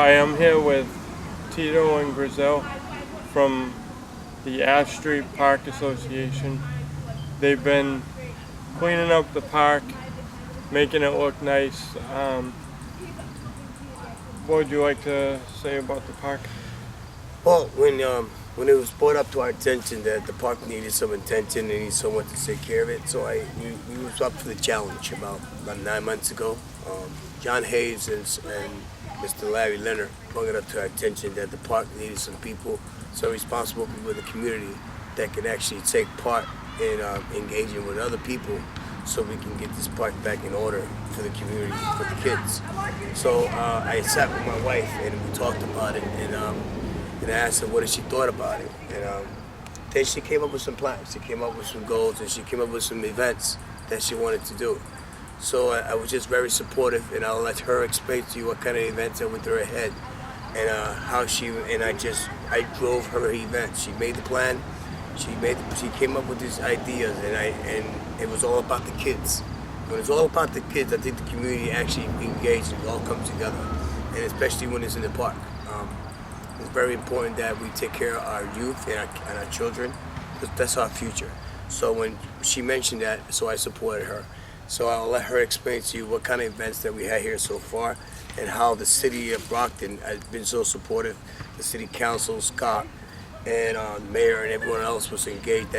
Hi, I'm here with Tito and Grisel from the Ash Street Park Association. They've been cleaning up the park, making it look nice. What would you like to say about the park? Well, when it was brought up to our attention that the park needed some attention and needed someone to take care of it, so we was up for the challenge about 9 months ago. John Hayes and Mr. Larry Leonard brought it up to our attention that the park needed some people, some responsible people in the community that can actually take part in engaging with other people so we can get this park back in order for the community, for the kids. So I sat with my wife and we talked about it, and I asked her what she thought about it. And then she came up with some plans. She came up with some goals, and she came up with some events that she wanted to do. So I was just very supportive, and I'll let her explain to you what kind of events that went through her head, and how I drove her event. She made the plan. She came up with these ideas, and it was all about the kids. When it's all about the kids, I think the community actually engaged and all comes together, and especially when it's in the park. It's very important that we take care of our youth and our children, because that's our future. So when she mentioned that, so I supported her. So I'll let her explain to you what kind of events that we had here so far and how the city of Brockton has been so supportive. The city council, Scott, and mayor and everyone else was engaged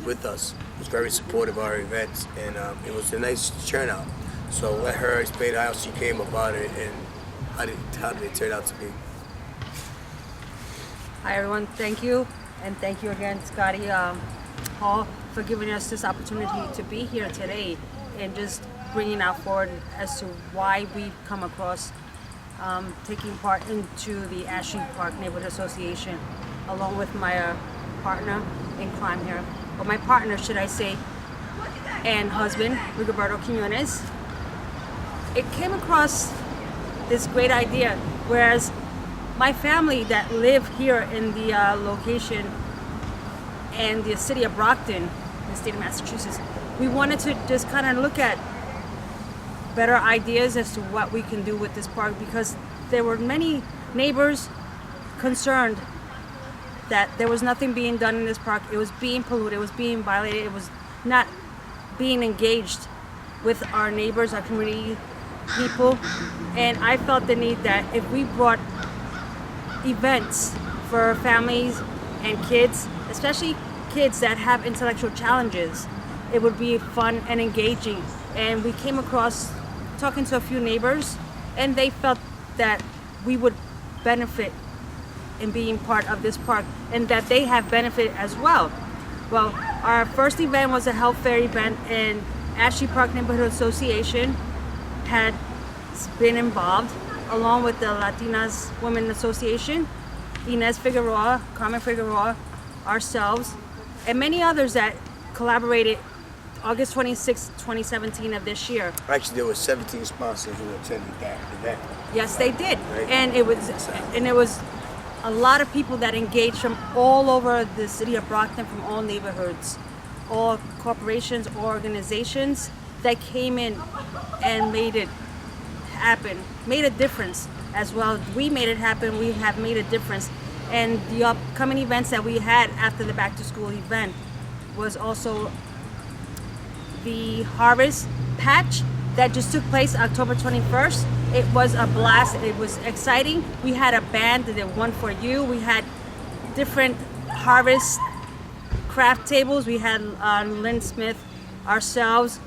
with us. Was very supportive of our events, and it was a nice turnout. So let her explain how she came about it and how did it turn out to be. Hi everyone, thank you, and thank you again, Scotty Hall, for giving us this opportunity to be here today and just bringing out forward as to why we come across taking part into the Ash Street Park Neighborhood Association, along with my partner in crime here, or my partner, should I say, and husband, Rigoberto Quinones. It came across this great idea, whereas my family that live here in the location and the city of Brockton, the state of Massachusetts, we wanted to just kind of look at better ideas as to what we can do with this park, because there were many neighbors concerned that there was nothing being done in this park. It was being polluted, it was being violated, it was not being engaged with our neighbors, our community people. And I felt the need that if we brought events for families and kids, especially kids that have intellectual challenges, it would be fun and engaging. And we came across talking to a few neighbors, and they felt that we would benefit in being part of this park and that they have benefit as well. Well, our first event was a health fair event, and Ash Street Park Neighborhood Association had been involved, along with the Latinas Women Association, Inez Figueroa, Carmen Figueroa, ourselves, and many others that collaborated August 26, 2017 of this year. Actually, there were 17 sponsors who attended that event. Yes, they did. Right. And it was a lot of people that engaged from all over the city of Brockton, from all neighborhoods, all corporations, organizations that came in and made it happen, made a difference as well. We made it happen, we have made a difference. And the upcoming events that we had after the back to school event was also the Harvest Patch that just took place October 21st. It was a blast, it was exciting. We had a band that did One For You. We had different harvest craft tables. We had Lynn Smith, ourselves.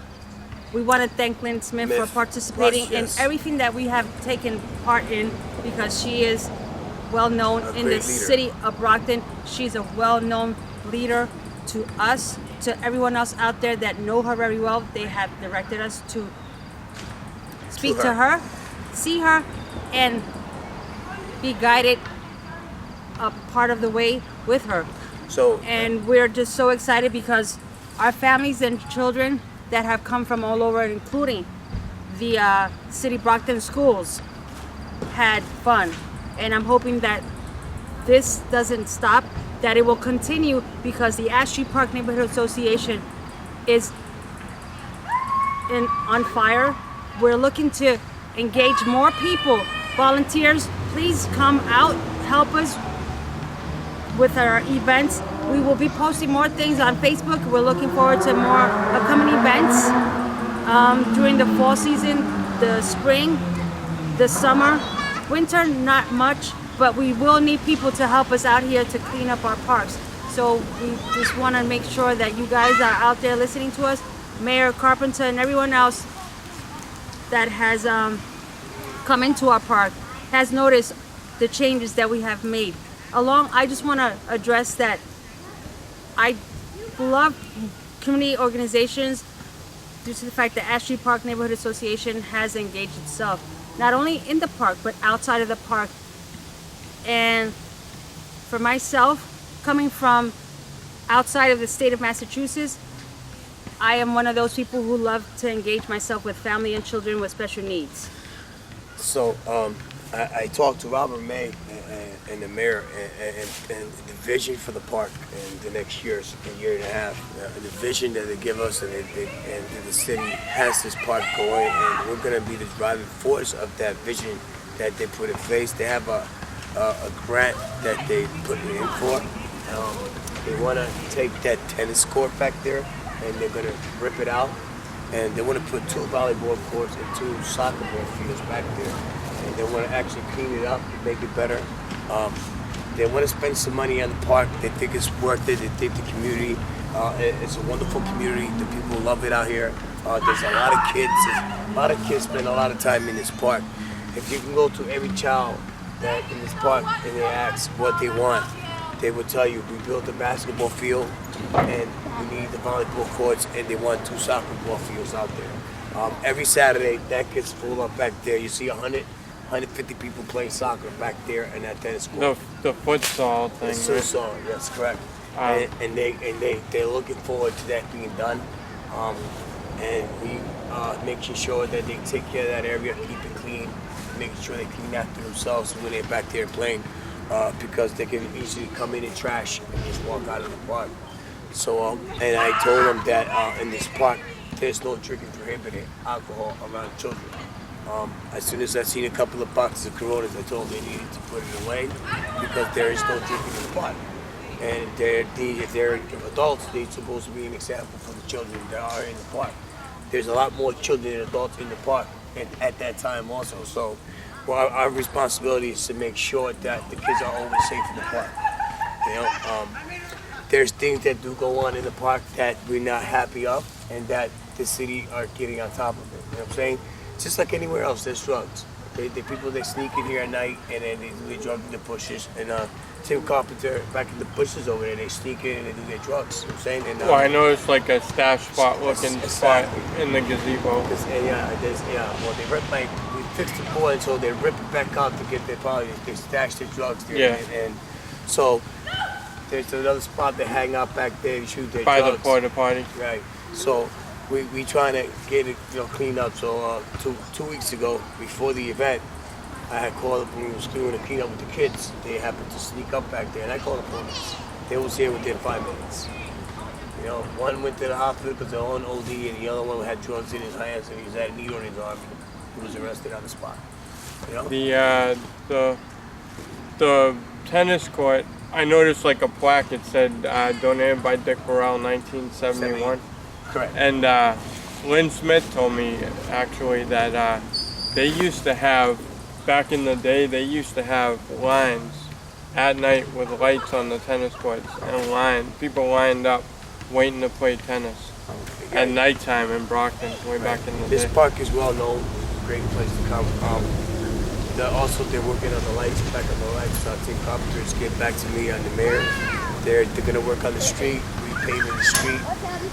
We want to thank Lynn Smith for participating in everything that we have taken part in, because she is well known in the city of Brockton. She's a well-known leader to us, to everyone else out there that know her very well. They have directed us to speak to her, see her, and be guided a part of the way with her. And we're just so excited because our families and children that have come from all over, including the City Brockton schools, had fun. And I'm hoping that this doesn't stop, that it will continue, because the Ash Street Park Neighborhood Association is on fire. We're looking to engage more people, volunteers, please come out, help us with our events. We will be posting more things on Facebook. We're looking forward to more upcoming events during the fall season, the spring, the summer. Winter, not much, but we will need people to help us out here to clean up our parks. So we just want to make sure that you guys are out there listening to us. Mayor Carpenter and everyone else that has come into our park has noticed the changes that we have made. I just want to address that I love community organizations due to the fact that Ash Street Park Neighborhood Association has engaged itself, not only in the park, but outside of the park. And for myself, coming from outside of the state of Massachusetts, I am one of those people who love to engage myself with family and children with special needs. So I talked to Robert May and the mayor and the vision for the park in the next year and a half. The vision that they give us and the city has this park going, and we're going to be the driving force of that vision that they put in place. They have a grant that they put in for. They want to take that tennis court back there and they're going to rip it out, and they want to put 2 volleyball courts and 2 soccer ball fields back there, and they want to actually clean it up and make it better. They want to spend some money on the park. They think it's worth it. They think the community, it's a wonderful community. The people love it out here. There's a lot of kids. A lot of kids spend a lot of time in this park. If you can go to every child that in this park and they ask what they want, they will tell you, we built a basketball field and we need the volleyball courts, and they want 2 soccer ball fields out there. Every Saturday, that gets full up back there. You see 150 people playing soccer back there in that tennis court. The futsal thing. The futsal, that's correct. And they're looking forward to that being done. And we making sure that they take care of that area, keep it clean, making sure they clean after themselves when they're back there playing. Because they can easily come in and trash and just walk out of the park. So, and I told them that in this park, there's no drinking prohibited alcohol around children. As soon as I seen a couple of boxes of Coronas, I told them they needed to put it away because there is no drinking in the park. And if they're adults, they're supposed to be an example for the children that are in the park. There's a lot more children than adults in the park at that time also. So, well, our responsibility is to make sure that the kids are always safe in the park. You know, there's things that do go on in the park that we're not happy of, and that the city are getting on top of it. You know what I'm saying? Just like anywhere else, there's drugs. The people that sneak in here at night and then they do their drugs in the bushes. And Tim Carpenter, back in the bushes over there, they sneak in and they do their drugs. You know what I'm saying? And, well, I noticed like a stash spot looking spot in the gazebo. Well, they rip we fixed the board, so they rip it back out to get their they stash their drugs there. Yeah. And so there's another spot they hang out back there to shoot their by drugs. the porta potty. Right. So we trying to get it cleaned up. So 2 weeks ago, before the event, I had called up when we was doing the cleanup with the kids. They happened to sneak up back there, and I called the police. They was here within 5 minutes. You know, one went to the hospital because they're on OD, and the other one had drugs in his hands, and he had a needle in his arm. He was arrested on the spot. You know? The tennis court, I noticed like a plaque. It said donated by Dick Burrell, 1971. Correct. And Lynn Smith told me actually that they used to have, back in the day, they used to have lines at night with lights on the tennis courts and people lined up waiting to play tennis at nighttime in Brockton way back in the day. This park is well known. It's a great place to come. Also, they're working on the lights, back on the lights. Tim Carpenter is getting back to me on the mayor. They're going to work on the street, repaving the street.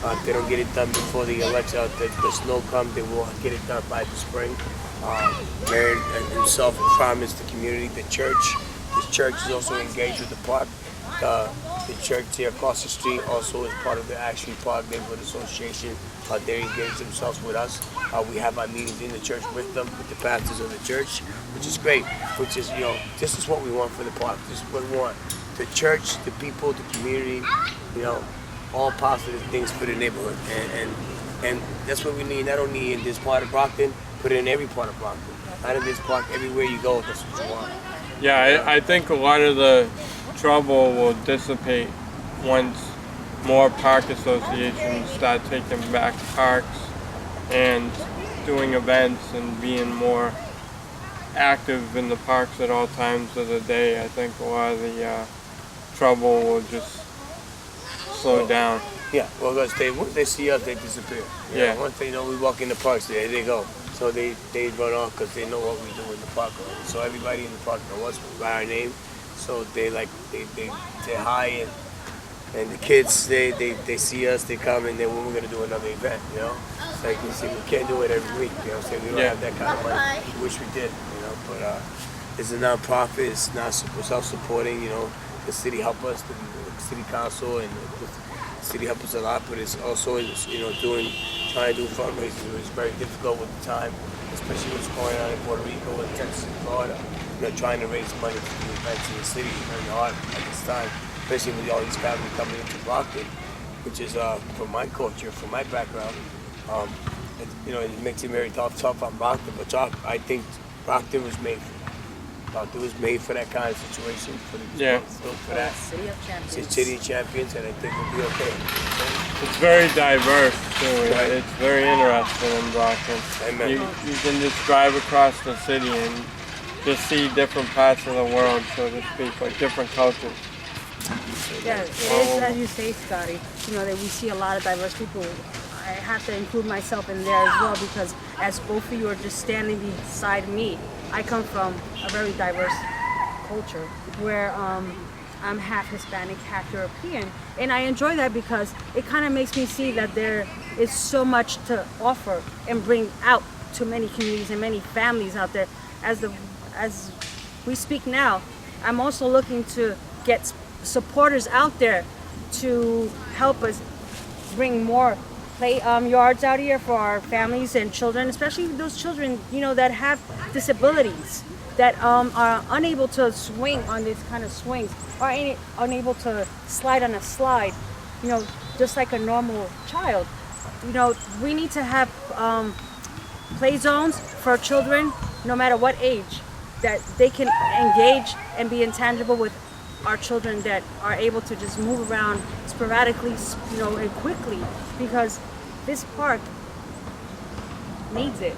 If they don't get it done before the election, the snow comes, they will get it done by the spring. Mayor himself promised the community, the church. The church is also engaged with the park. The church here across the street also is part of the Ash Street Park Neighborhood Association. They engage themselves with us. We have our meetings in the church with them, with the pastors of the church, which is great. Which is, this is what we want for the park. This is what we want. The church, the people, the community, all positive things for the neighborhood. And that's what we need, not only in this part of Brockton, but in every part of Brockton. Not in this park, everywhere you go, that's what you want. Yeah, I think a lot of the trouble will dissipate once more park associations start taking back parks and doing events and being more active in the parks at all times of the day. I think a lot of the trouble will just slow down. Yeah, well, once they see us, they disappear. You Yeah. know, once they know we walk in the parks, there they go. So they run off because they know what we do in the park. So everybody in the park knows us by our name. So they say hi, and the kids they see us, they come, and then when we're gonna do another event, you know, it's like you see, we can't do it every week. You know, so we don't Yeah. have that kind of money. We wish we did, you know, but it's a non-profit. It's not self-supporting. You know, the city help us, the city council, and the city help us a lot. But it's also trying to do fundraisers. It's very difficult with the time, especially what's going on in Puerto Rico and Texas and Florida. You know, trying to raise money for the events in the city is very hard at this time, especially with all these families coming into Brockton, which is from my culture, from my background. It makes it very tough on Brockton. But I think Brockton was made for. Brockton was made for that kind of situation. For that. City of Champions. It's City of Champions, and I think we'll be okay. It's very diverse too. Right. It's very interesting in Brockton. Amen. You can just drive across the city and just see different parts of the world, so to speak, like different cultures. Yeah, it is as you say, Scotty. That we see a lot of diverse people. I have to include myself in there as well because as both of you are just standing beside me, I come from a very diverse culture where I'm half Hispanic, half European, and I enjoy that because it kind of makes me see that there is so much to offer and bring out to many communities and many families out there. As we speak now, I'm also looking to get supporters out there to help us bring more play yards out here for our families and children, especially those children that have disabilities, that are unable to swing on this kind of swings, or unable to slide on a slide, just like a normal child. We need to have play zones for children, no matter what age, that they can engage and be intangible with our children that are able to just move around sporadically, and quickly, because this park needs it.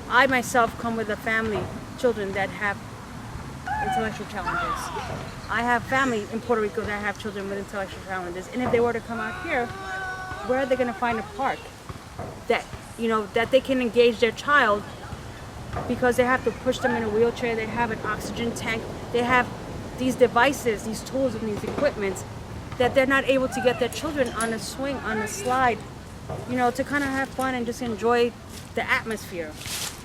I myself come with a family, children that have intellectual challenges. I have family in Puerto Rico that have children with intellectual challenges, and if they were to come out here, where are they going to find a park that that they can engage their child, because they have to push them in a wheelchair, they have an oxygen tank, they have these devices, these tools and these equipments that they're not able to get their children on a swing, on a slide, to kind of have fun and just enjoy the atmosphere.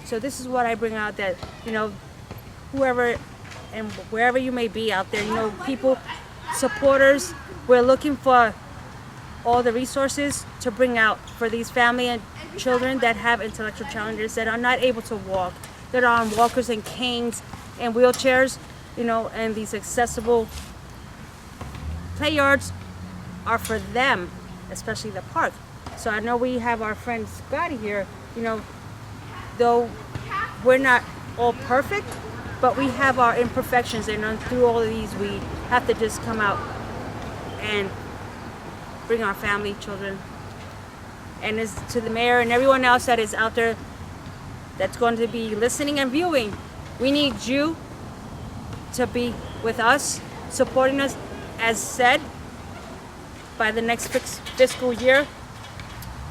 So this is what I bring out, that, whoever and wherever you may be out there, people, supporters, we're looking for all the resources to bring out for these family and children that have intellectual challenges, that are not able to walk, that are on walkers and canes and wheelchairs, and these accessible play yards are for them, especially the park. So I know we have our friend Scotty here, though we're not all perfect, but we have our imperfections, and through all of these we have to just come out and bring our family, children. And as to the mayor and everyone else that is out there that's going to be listening and viewing, we need you to be with us, supporting us, as said, by the next fiscal year,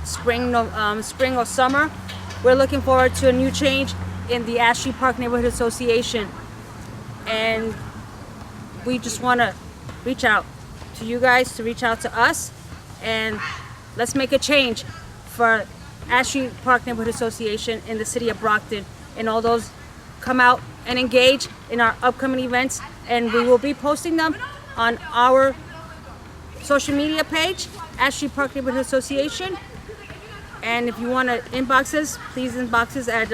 spring or summer. We're looking forward to a new change in the Ashley Park Neighborhood Association, and we just want to reach out to you guys, to reach out to us, and let's make a change for Ashley Park Neighborhood Association in the city of Brockton, and all those come out and engage in our upcoming events, and we will be posting them on our social media page, Ashley Park Neighborhood Association. And if you want to inbox us, please inbox us at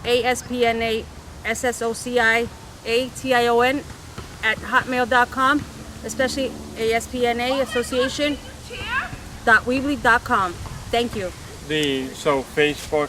ASPNASSOCIATION at hotmail.com, especially ASPNA Association.weebly.com. Thank you. So Facebook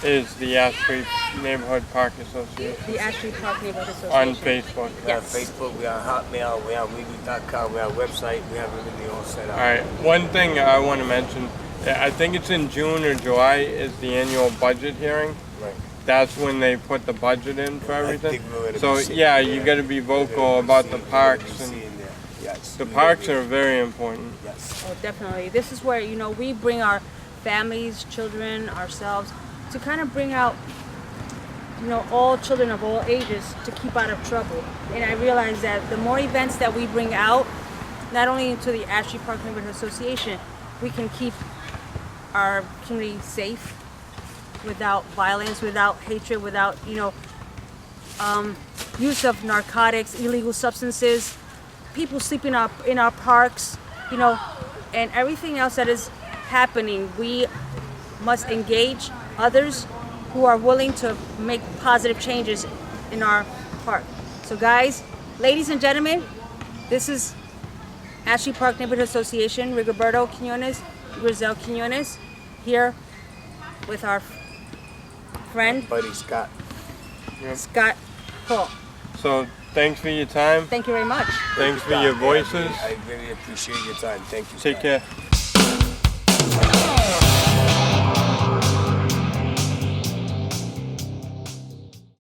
is the Ashby Neighborhood Park Association The Ashby Park Neighborhood on Association. Facebook. We have Yes. Facebook, we have Hotmail, we have Weebly.com, we have website, we have everything all set up. All right. One thing I want to mention, I think it's in June or July is the annual budget hearing. Right. That's when they put the budget in for I everything. think we're gonna So be seeing yeah, it you there. got to be We're vocal gonna be about the seeing- we're parks, gonna be and seeing there. Yes. the We're parks gonna are very important. be- Yes. Oh, definitely. This is where, we bring our families, children, ourselves, to kind of bring out, all children of all ages to keep out of trouble. And I realize that the more events that we bring out, not only into the Ashby Park Neighborhood Association, we can keep our community safe without violence, without hatred, without, use of narcotics, illegal substances, people sleeping up in our parks, and everything else that is happening. We must engage others who are willing to make positive changes in our park. So guys, ladies and gentlemen, this is Ashby Park Neighborhood Association, Rigoberto Grisel Quinones, here with our friend Buddy Scott. Scott Hall. So thanks for your time. Thank you very much. Thanks for your voices. I really appreciate your time. Thank you, Take Scott. care.